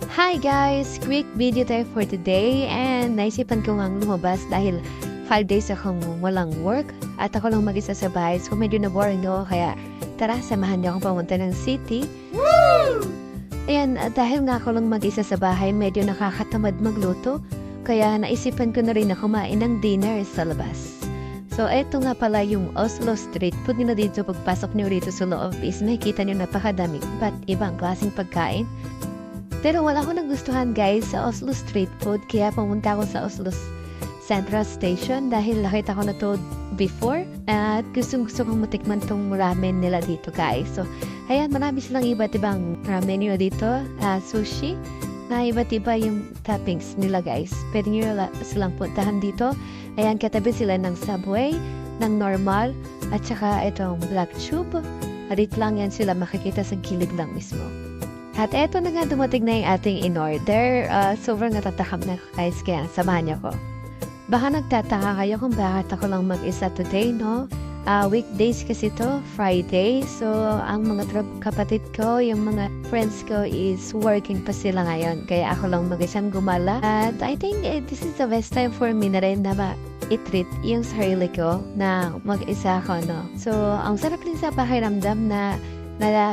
Hi guys! Quick video tayo for today and naisipan ko ngang lumabas dahil 5 days akong walang work at ako lang mag-isa sa bahay so medyo na-boring ako kaya tara samahan niyo akong pumunta ng city. Woo! Ayan, dahil nga ako lang mag-isa sa bahay medyo nakakatamad magluto kaya naisipan ko na rin na kumain ng dinner sa labas. So eto nga pala yung Oslo Street Food nila dito. Pagpasok niyo rito sa loob is makikita niyo napakadaming ba't ibang klaseng pagkain. Pero wala akong nagustuhan guys sa Oslo Street Food kaya pumunta ako sa Oslo Central Station dahil nakita ko na to before at gusto kong matikman tong ramen nila dito guys. So ayan, marami silang iba't ibang ramen nila dito, sushi na iba't iba yung toppings nila guys. Pwede nyo silang puntahan dito. Ayan, katabi sila ng Subway, ng normal at saka itong Black Tube. Arit lang yan sila makikita sa gilid lang mismo. At eto na nga dumating na yung ating in-order. Sobrang natatakam na guys kaya samahan niyo ko. Baka nagtataka kayo kung bakit ako lang mag-isa today, no? Weekdays kasi to, Friday. So, ang mga kapatid ko, yung mga friends ko is working pa sila ngayon. Kaya ako lang mag-isang gumala. At I think this is the best time for me na rin na i-treat yung sarili ko na mag-isa ako, no? So, ang sarap din sa pakiramdam na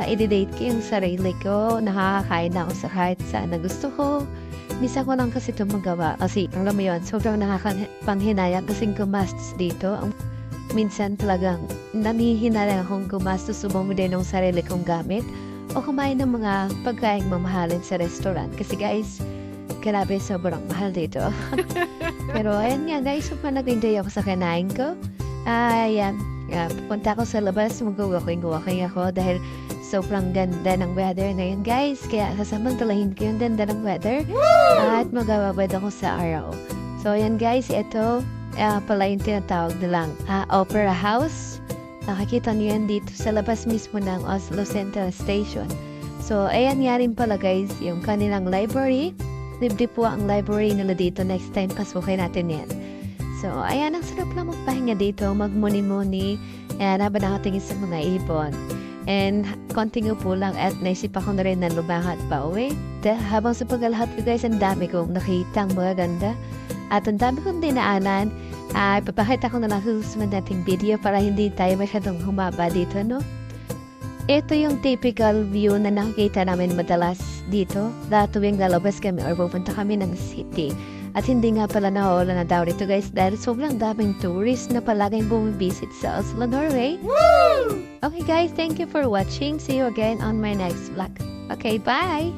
i-date ko yung sarili ko, nakakakain na ako sa kahit saan na gusto ko. Misa ko lang kasi ito magawa. Kasi, alam mo yun, sobrang nakakapanghinayang kasing gumastos dito. Minsan talagang nanihinayang akong gumastos o bumili ng sarili kong gamit o kumain ng mga pagkain mamahalin sa restaurant. Kasi guys, grabe, sobrang mahal dito. Pero ayan nga guys, sobrang nag-enjoy ako sa kinain ko. Ayan. Pupunta ako sa labas, mag-walking ako dahil sobrang ganda ng weather ngayon guys. Kaya sasamantalahin ko yung ganda ng weather at magawawad ako sa araw. So ayan guys, ito pala yung tinatawag nilang Opera House. Nakakita niyo yan dito sa labas mismo ng Oslo Central Station. So ayan nga rin pala guys, yung kanilang library. Libre po ang library nila dito. Next time pasukin natin yan. So, ayan, ang sarap lang magpahinga dito, magmuni-muni, ayan, habang nakatingin sa mga ibon. And, konting upo lang at naisip ako na rin na lumahat pa uwi. Habang sa paglalakad ko guys, ang dami kong nakita ang mga ganda. At ang dami kong dinaanan, ay papakita ko na lang sa susunod nating video para hindi tayo masyadong humaba dito, no? Ito yung typical view na nakikita namin madalas dito tuwing lalabas kami or pupunta kami ng city. At hindi nga pala nawawala na daw rito guys dahil sobrang daming tourists na palaging bumibisit sa Oslo, Norway. Woo! Okay guys, thank you for watching. See you again on my next vlog. Okay, bye!